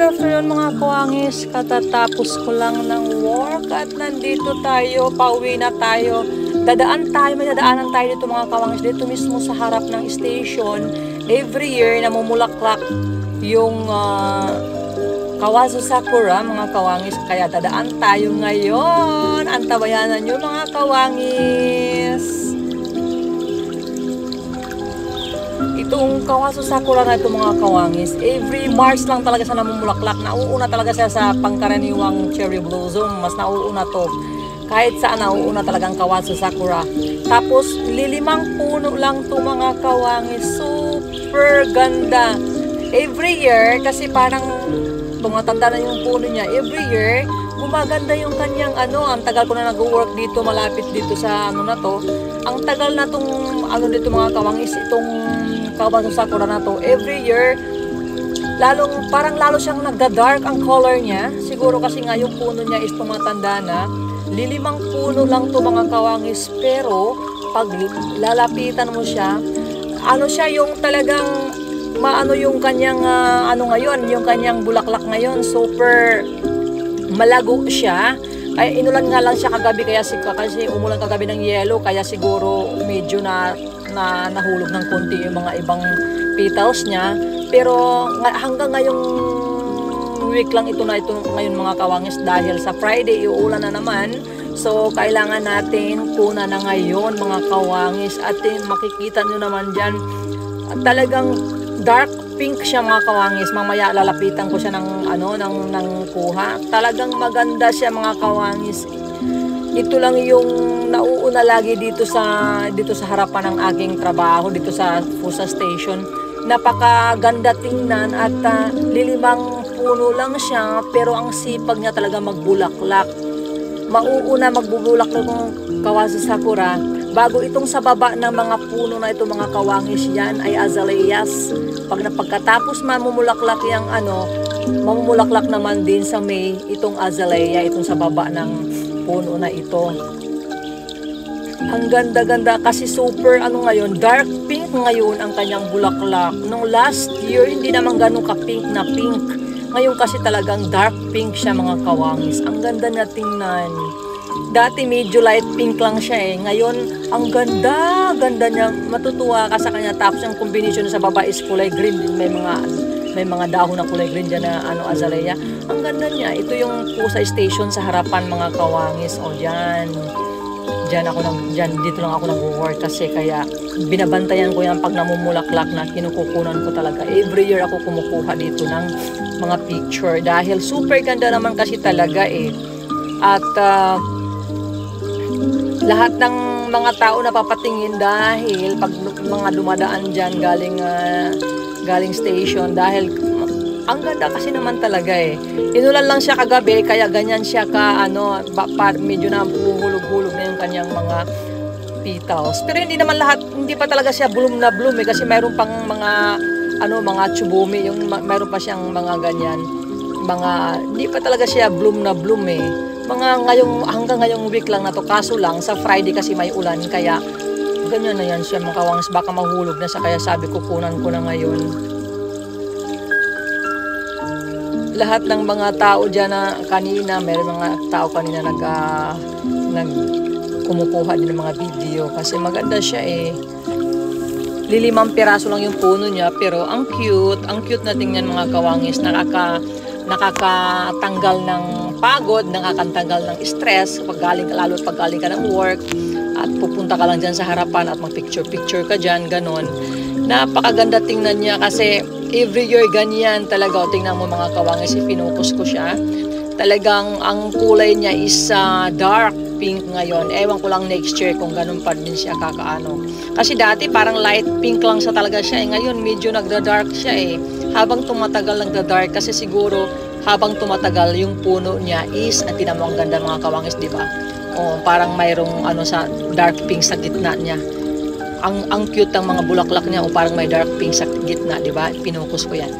afternoon mga kawangis. Katatapos ko lang ng work at nandito tayo, pauwi na tayo. May dadaanan tayo dito mga kawangis. Dito mismo sa harap ng station. Every year namumulaklak yung Kawazu Sakura mga kawangis. Kaya dadaan tayo ngayon. Antabayanan nyo mga kawangis. Itong Kawazu Sakura na ito mga kawangis, every March lang talaga siya namumulaklak. Nauuna talaga siya sa pangkaraniwang cherry blossom. Mas nauuna to. Kahit saan nauuna talagang Kawazu Sakura. Tapos lilimang puno lang to mga kawangis. Super ganda. Every year, kasi parang tumatanda na yung puno niya. Every year, gumaganda yung kanyang ang tagal ko na nag-work dito, malapit dito sa na to. Ang tagal na tong dito mga kawangis, itong Kawazu Sakura na to. Every year, parang lalo siyang nagda-dark ang color niya. Siguro kasi nga yung puno niya is tumatanda na. Lilimang puno lang to mga kawangis, pero pag lalapitan mo siya, siya yung talagang maano yung kanyang ngayon, yung kanyang bulaklak ngayon, super malago siya. Ay inulan nga lang siya kagabi, kasi umulan kagabi ng yelo, kaya siguro medyo nahulog ng konti yung mga ibang petals niya. Pero hanggang ngayong week lang ito ngayon mga kawangis, dahil sa Friday uulan na naman. So kailangan natin kuna na ngayon mga kawangis. At makikita nyo naman dyan, talagang dark pink siya mga kawangis. Mamaya lalapitan ko siya ng kuha. Talagang maganda siya mga kawangis. Ito lang yung nauuna lagi dito sa harapan ng aking trabaho dito sa Fusa Station. Napakaganda tingnan at lilimang puno lang siya, pero ang sipag niya talaga magbulaklak. Mauuna magbubulaklak ng Kawazu Sakura bago itong sa baba ng mga puno na ito mga kawangis. Yan ay azaleas. Pagkatapos mamumulaklak yung mamumulaklak naman din sa May itong azalea, itong sa baba ng puno na ito. Ang ganda-ganda kasi super ngayon, dark pink ngayon ang kanyang bulaklak. Nung last year hindi naman ganun ka-pink na pink. Ngayon kasi talagang dark pink siya mga kawangis. Ang ganda na tingnan. Dati medyo light pink lang siya Ngayon ang ganda niya. Matutuwa ka sa kanya. Tapos yung combination sa baba is kulay green. May mga dahon na kulay green dyan na azalea. Ang ganda niya. Ito yung Fusa Station sa harapan mga kawangis. O dyan. Dito lang ako nag-work kasi kaya binabantayan ko yan pag namumulaklak na kinukukunan ko talaga. Every year ako kumukuha dito ng mga picture dahil super ganda naman kasi talaga At lahat ng mga tao napapatingin dahil pag mga dumadaan dyan galing station, dahil ang ganda kasi naman talaga Inulan lang siya kagabi kaya ganyan siya medyo na hulog-hulog na yung kanyang mga petals. Pero hindi pa talaga siya bloom na bloom kasi mayroon pang mga tsubumi, yung mayroon pa siyang mga ganyan. Hindi pa talaga siya bloom na bloom hanggang ngayong week lang na to. Kaso lang sa Friday kasi may ulan kaya ganyan na yan siya mga kawangis, baka mahulog na siya, kaya sabi ko kunan ko na ngayon. Lahat ng mga tao dyan na kanina, mayroon mga tao kanina kumukuha din ng mga video kasi maganda siya Lilimang piraso lang yung puno niya, pero ang cute na tingnan mga kawangis. Nakakatanggal ng pagod, nakakatanggal ng stress lalo pag galing ka ng work at pupunta ka lang dyan sa harapan at mag-picture ka dyan, ganon. Napakaganda tingnan niya kasi every year ganyan talaga. Tingnan mo mga kawangis, pinukus ko siya. Talagang ang kulay niya is dark pink ngayon. Ewan ko lang next year kung ganun pa din siya Kasi dati parang light pink lang talaga siya Ngayon medyo nagda-dark siya Habang tumatagal nagda-dark kasi siguro habang tumatagal yung puno niya is tingnan mo ang ganda mga kawangis, di ba? Parang mayroong sa dark pink sa gitna niya. Ang cute ng mga bulaklak niya parang may dark pink sa gitna, di ba? Pinukus ko yan.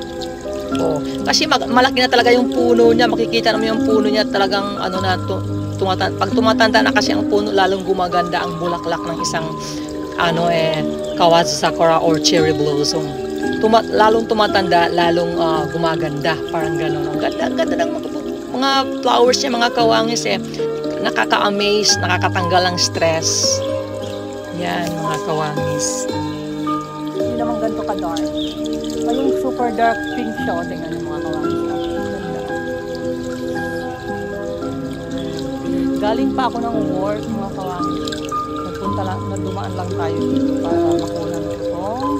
Kasi malaki na talaga yung puno niya. Makikita naman yung puno niya talagang pag tumatanda na kasi ang puno, lalong gumaganda ang bulaklak ng isang Kawazu Sakura or cherry blossom. lalong tumatanda, lalong gumaganda. Parang gano'n. Ang ganda ng mga flowers niya, mga kawangis eh. Nakaka-amaze, nakakatanggal ang stress. Yan, mga kawangis. Hindi naman ganito ka-dark. Yung super dark pink siya. O, tingnan yung mga kawangis. Galing pa ako ng work, mga kawangis. Dumaan lang tayo dito para makunan ko itong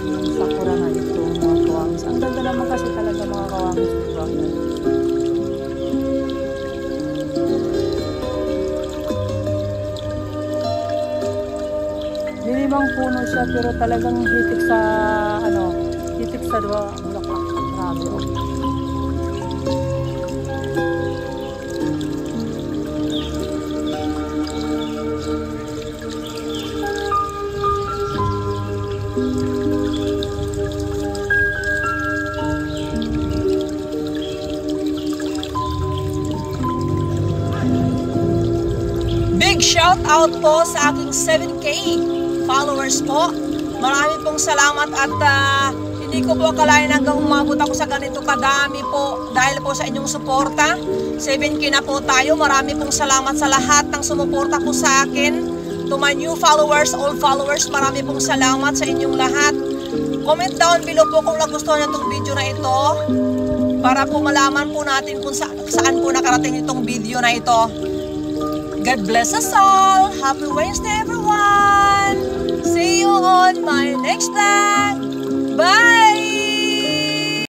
yung sakura na ito, mga kawangis. Ang ganda naman kasi talaga, mga kawangis, diba? Lilimang puno siya pero talagang hitik sa bulaklak. Grabe, oh. Big shout out po sa aking 7K followers po. Marami pong salamat at hindi ko po akalain hanggang umabot ako sa ganito kadami po dahil po sa inyong suporta. 7K na po tayo. Marami pong salamat sa lahat ng sumuporta po sa akin. To my new followers, old followers, marami pong salamat sa inyong lahat. Comment down below po kung nagustuhan niyo itong video na ito para po malaman po natin kung saan po nakarating itong video na ito. God bless us all. Happy Wednesday, everyone. See you on my next vlog. Bye.